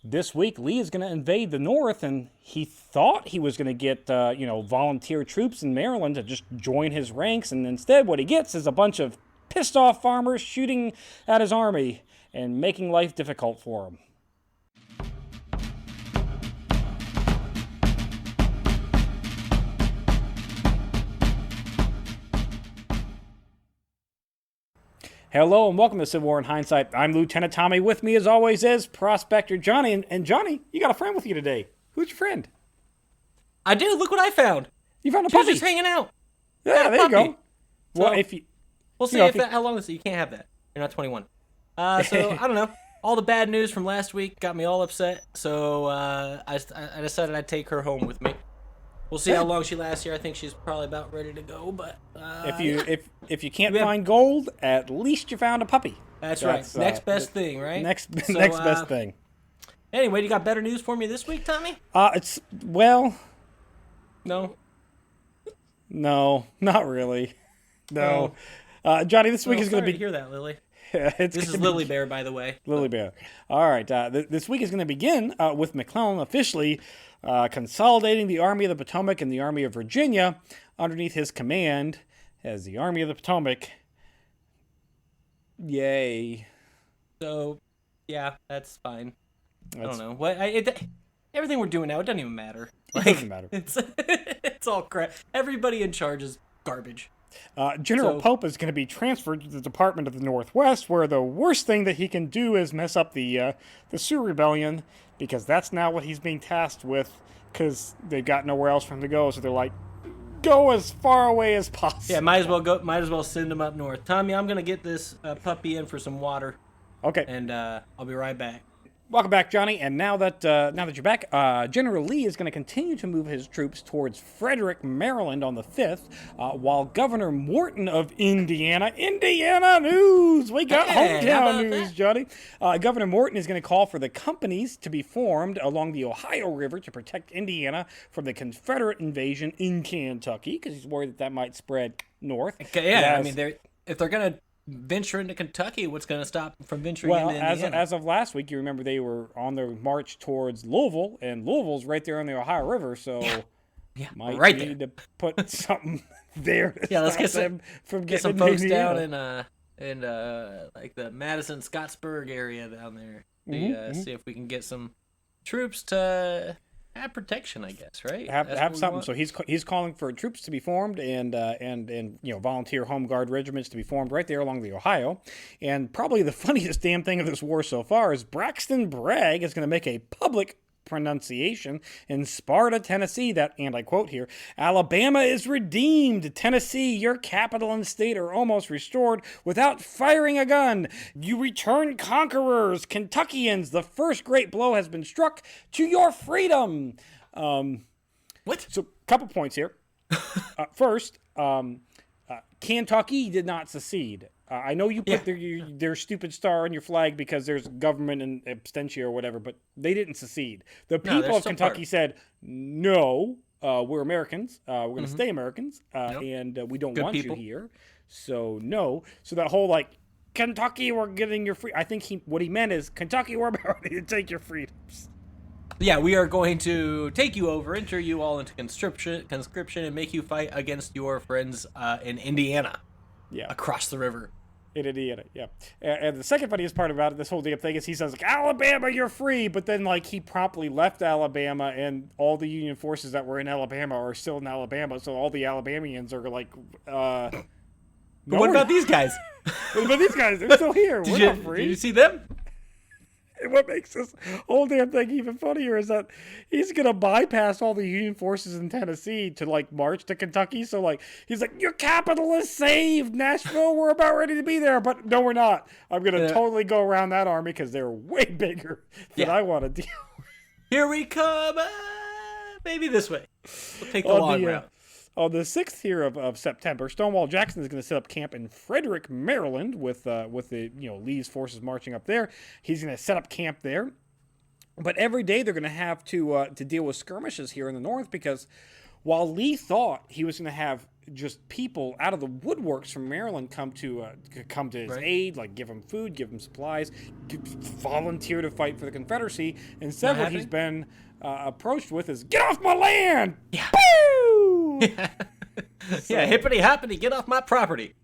this week Lee is going to invade the North, and he thought he was going to get, volunteer troops in Maryland to just join his ranks, and instead what he gets is a bunch of pissed off farmers shooting at his army and making life difficult for him. Hello and welcome to Civil War in Hindsight. I'm Lieutenant Tommy. With me, as always, is Prospector Johnny. And Johnny, you got a friend with you today. Who's your friend? I do. Look what I found. You found a She was puppy. just hanging out. Yeah, there you go. So, Well, if you, we'll see how long is it. You can't have that. You're not 21. So I don't know. All the bad news from last week got me all upset. So I decided I'd take her home with me. We'll see how long she lasts here. I think she's probably about ready to go. But if you can't find gold, at least you found a puppy. That's right. Next best thing, right? Next best thing. Anyway, you got better news for me this week, Tommy? No, not really. No. Johnny, this week is going to be... hear that, Lily. This is Lily Bear, by the way. Lily Bear. All right. This week is going to begin with McClellan officially consolidating the Army of the Potomac and the Army of Virginia underneath his command as the Army of the Potomac. Yay. So, yeah, that's fine. I don't know. Everything we're doing now, it doesn't even matter. It doesn't matter. It's all crap. Everybody in charge is garbage. General Pope is going to be transferred to the Department of the Northwest, where the worst thing that he can do is mess up the Sioux Rebellion, because that's now what he's being tasked with, because they've got nowhere else for him to go. So they're like, go as far away as possible. Yeah, might as well go. Might as well send him up north. Tommy, I'm going to get this puppy in for some water. Okay. And I'll be right back. Welcome back, Johnny. And now that you're back, General Lee is going to continue to move his troops towards Frederick, Maryland on the 5th, while Governor Morton of Indiana news! We got hometown news, Johnny. Governor Morton is going to call for the companies to be formed along the Ohio River to protect Indiana from the Confederate invasion in Kentucky, because he's worried that might spread north. Yeah, I mean, if they're going to venture into Kentucky, what's going to stop them from venturing into Indiana? As of last week, you remember they were on their march towards Louisville, and Louisville's right there on the Ohio River, so might right need to put something there. Let's get some folks Indiana. down in like the Madison Scottsburg area down there. See if we can get some troops to have protection, I guess, right? Have something. So he's calling for troops to be formed and volunteer home guard regiments to be formed right there along the Ohio. And probably the funniest damn thing of this war so far is Braxton Bragg is going to make a public pronunciation in Sparta, Tennessee, that, and I quote here, "Alabama is redeemed. Tennessee, your capital and state are almost restored without firing a gun. You return conquerors. Kentuckians, the first great blow has been struck to your freedom." What? So, couple points here. First, Kentucky did not secede. I know you put their stupid star on your flag because there's government in absentia or whatever, but they didn't secede. The people of Kentucky said, no, we're Americans. We're going to stay Americans, and we don't want you here. So, no. So that whole, Kentucky, we're getting your free... I think what he meant is, Kentucky, we're about to take your freedoms. Yeah, we are going to take you over, enter you all into conscription, and make you fight against your friends in Indiana. Yeah. Across the river. In Indiana, yeah. And the second funniest part about this whole damn thing is he says, Alabama, you're free. But then, he promptly left Alabama, and all the Union forces that were in Alabama are still in Alabama. So all the Alabamians are like, But what about these guys? What about these guys? They're still here. We're not free. Did you see them? And what makes this whole damn thing even funnier is that he's going to bypass all the Union forces in Tennessee to, march to Kentucky. So, he's like, your capital is saved, Nashville. We're about ready to be there. But no, we're not. I'm going to totally go around that army because they're way bigger than I want to deal with. Here we come. Maybe this way. We'll take the long route. On the 6th here of September, Stonewall Jackson is going to set up camp in Frederick, Maryland, with the Lee's forces marching up there. He's going to set up camp there, but every day they're going to have to deal with skirmishes here in the north, because while Lee thought he was going to have just people out of the woodworks from Maryland come to his aid, like give him food, give him supplies, volunteer to fight for the Confederacy. Instead, what he's been approached with is, get off my land! Yeah. Woo! Yeah, hippity hoppity, get off my property.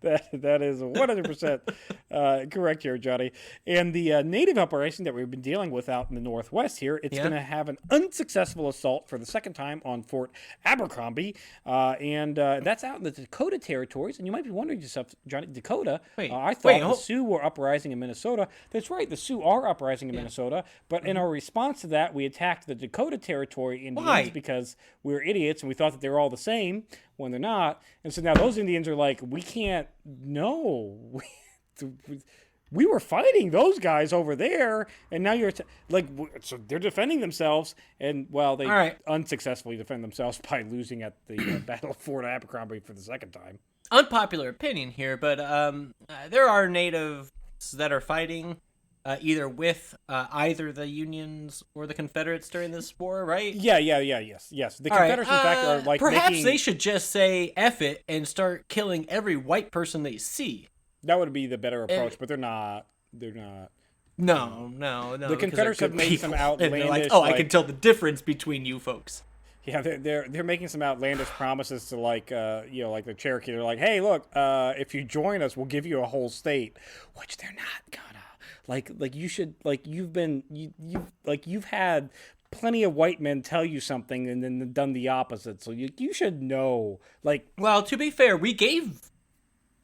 That is 100% correct here, Johnny. And the native operation that we've been dealing with out in the Northwest here, it's going to have an unsuccessful assault for the second time on Fort Abercrombie. And that's out in the Dakota territories. And you might be wondering to yourself, Johnny, Dakota, I thought the Sioux were uprising in Minnesota. That's right, the Sioux are uprising in Minnesota. But in our response to that, we attacked the Dakota Territory Indians because we were idiots and we thought that they were all the same when they're not. And so now those Indians are like, we can't, no. We were fighting those guys over there, and now you're so they're defending themselves, and well, they unsuccessfully defend themselves by losing at the Battle of Fort Abercrombie for the second time. Unpopular opinion here, but there are natives that are fighting either with either the Unions or the Confederates during this war, right? Yes. The Confederates, in fact, are like perhaps they should just say F it and start killing every white person they see. That would be the better approach, but they're not. No. The Confederates have made some outlandish. Like, I can tell the difference between you folks. Yeah, they're making some outlandish promises to like the Cherokee. They're like, hey, look, if you join us, we'll give you a whole state, which they're not gonna. Like you should, like you've had plenty of white men tell you something and then done the opposite. So you should know. Like, well, to be fair, we gave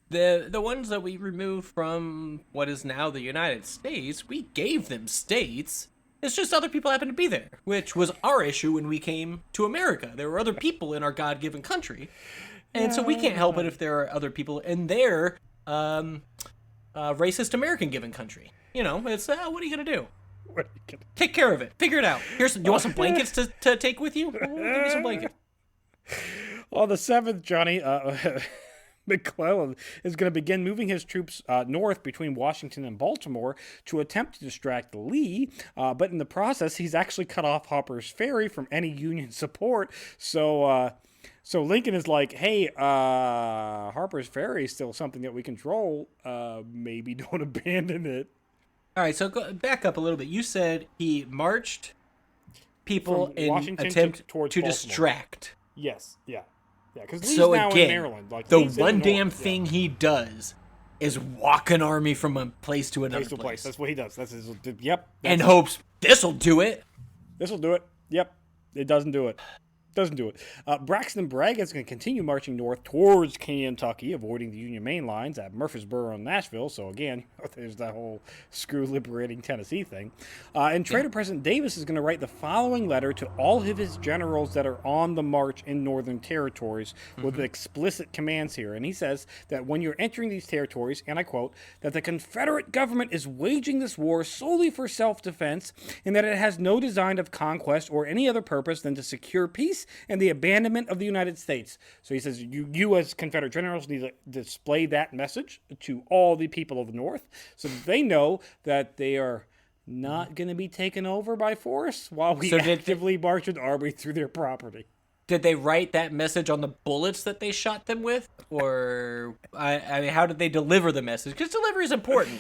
the ones that we removed from what is now the United States, we gave them states. It's just other people happen to be there, which was our issue when we came to America. There were other people in our God-given country, and so we can't help it if there are other people in their racist American-given country. You know, it's what are you gonna do? Take care of it. Figure it out. You want some blankets to take with you? Give me some blankets. On the 7th, Johnny, McClellan is going to begin moving his troops north between Washington and Baltimore to attempt to distract Lee, but in the process, he's actually cut off Harper's Ferry from any Union support. So Lincoln is like, hey, Harper's Ferry is still something that we control. Maybe don't abandon it. All right, so back up a little bit. You said he marched people from in Washington attempt to distract. Yes, yeah. Because Lee's so now again, in Maryland. Like, the one damn thing he does is walk an army from a place to another place. That's what he does. That's his. And hopes this'll do it. This'll do it. Yep. It doesn't do it. Braxton and Bragg is going to continue marching north towards Kentucky, avoiding the Union main lines at Murfreesboro and Nashville. So again, there's that whole screw liberating Tennessee thing. And Trader President Davis is going to write the following letter to all of his generals that are on the march in northern territories with explicit commands here. And he says that when you're entering these territories, and I quote, that the Confederate government is waging this war solely for self-defense and that it has no design of conquest or any other purpose than to secure peace and the abandonment of the United States. So he says, you as Confederate generals need to display that message to all the people of the North so that they know that they are not going to be taken over by force while we actively march an army through their property. Did they write that message on the bullets that they shot them with? Or, I mean, how did they deliver the message? Because delivery is important.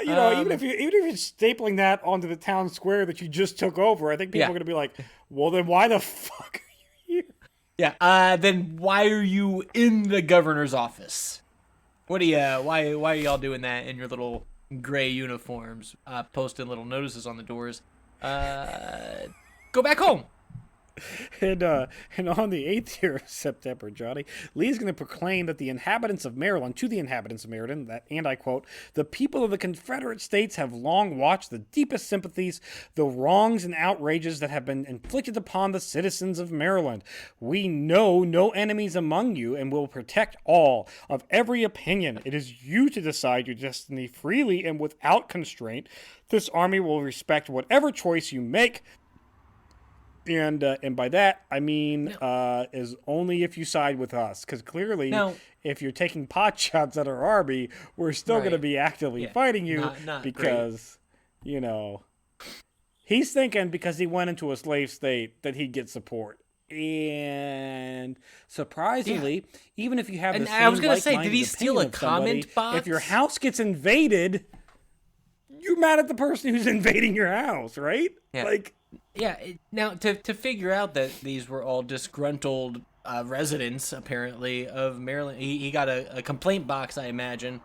Even if you're stapling that onto the town square that you just took over, I think people are going to be like, well, then why the fuck are you here? Yeah. Then why are you in the governor's office? Why are y'all doing that in your little gray uniforms, posting little notices on the doors? Go back home. And on the 8th here of September, Johnny, Lee is going to proclaim that the inhabitants of Maryland, that, and I quote, the people of the Confederate States have long watched the deepest sympathies, the wrongs and outrages that have been inflicted upon the citizens of Maryland. We know no enemies among you and will protect all of every opinion. It is you to decide your destiny freely and without constraint. This army will respect whatever choice you make. And by that, I mean is only if you side with us. Because clearly, if you're taking pot shots at our army, we're still going to be actively fighting you because, he's thinking because he went into a slave state that he'd get support. And surprisingly, even if you have the And same I was gonna say, like-minded did he steal a opinion of somebody, comment box? if your house gets invaded, you're mad at the person who's invading your house, right? Yeah. Like, Now, to figure out that these were all disgruntled residents, apparently, of Maryland, he got a complaint box, I imagine,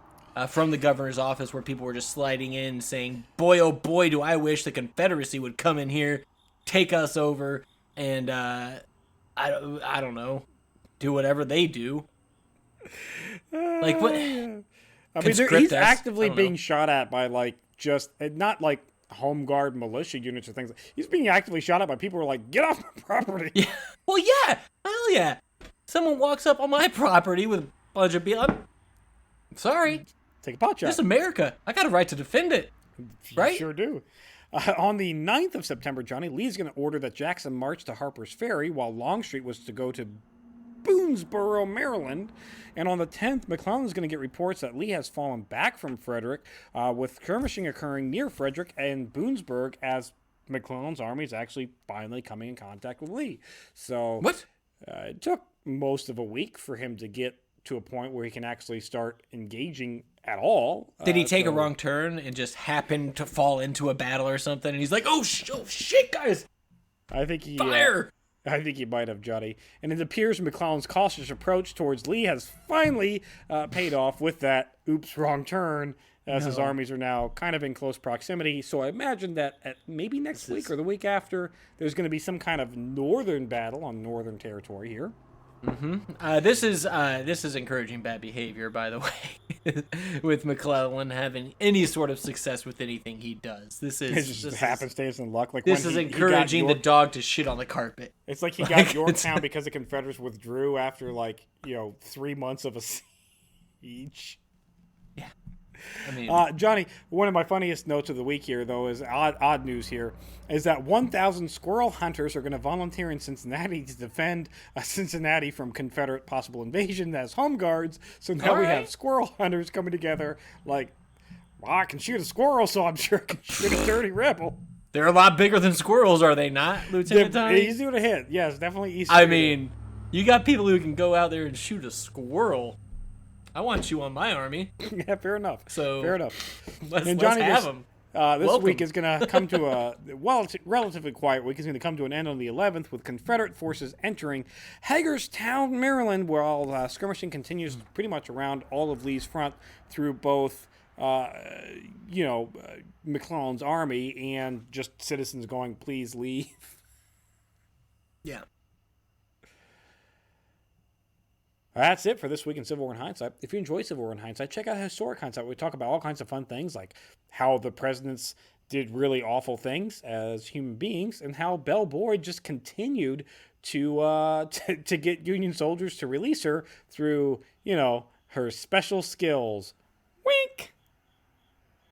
from the governor's office where people were just sliding in saying, boy, oh boy, do I wish the Confederacy would come in here, take us over, and, I don't know, do whatever they do. Like, what? I mean, Conscript he's us? actively I don't being know. shot at by like just not like home guard militia units or things. He's being actively shot at by people who are like, get off my property. Yeah. Well, yeah. Hell yeah. Someone walks up on my property with a bunch of people. I'm sorry. Take a pot shot. This is America. I got a right to defend it. Right? You sure do. On the 9th of September, Johnny, Lee's going to order that Jackson march to Harper's Ferry, while Longstreet was to go to Boonesboro, Maryland. And on the 10th, McClellan's going to get reports that Lee has fallen back from Frederick, with skirmishing occurring near Frederick and Boonesburg as McClellan's army is actually finally coming in contact with Lee. So What? It took most of a week for him to get to a point where he can actually start engaging at all. Did he take a wrong turn and just happen to fall into a battle or something? And he's like, oh shit, guys. I think he Fire! I think he might have, Johnny. And it appears McClellan's cautious approach towards Lee has finally paid off with that oops, wrong turn, as his armies are now kind of in close proximity. So I imagine that at maybe next week or the week after, there's going to be some kind of northern battle on northern territory here. This is encouraging bad behavior, by the way, with McClellan having any sort of success with anything he does. It's just happenstance and luck. Like This when is he encouraging got the dog to shit on the carpet. It's like he got Yorktown because the Confederates withdrew after 3 months of a siege. Yeah. I mean, Johnny, one of my funniest notes of the week here, though, is odd news here, is that 1,000 Squirrel Hunters are going to volunteer in Cincinnati to defend Cincinnati from Confederate possible invasion as home guards. So now we have Squirrel Hunters coming together like, well, I can shoot a squirrel, so I'm sure I can shoot a dirty rebel. they're a lot bigger than squirrels, are they not, Lieutenant Tommy? Easy to hit. Yes, definitely easy I to mean, you got people who can go out there and shoot a squirrel. I want you on my army. hit. Yeah, fair enough. So fair enough. Let's Johnny, have them. This Welcome. week is going to come to a relatively quiet week. It's going to come to an end on the 11th with Confederate forces entering Hagerstown, Maryland, while skirmishing continues pretty much around all of Lee's front through both, McClellan's army and just citizens going, please leave. Yeah. That's it for this week in Civil War in Hindsight. If you enjoy Civil War in Hindsight, check out Historic Hindsight. We talk about all kinds of fun things like how the presidents did really awful things as human beings and how Belle Boyd just continued to get Union soldiers to release her through, her special skills. Wink!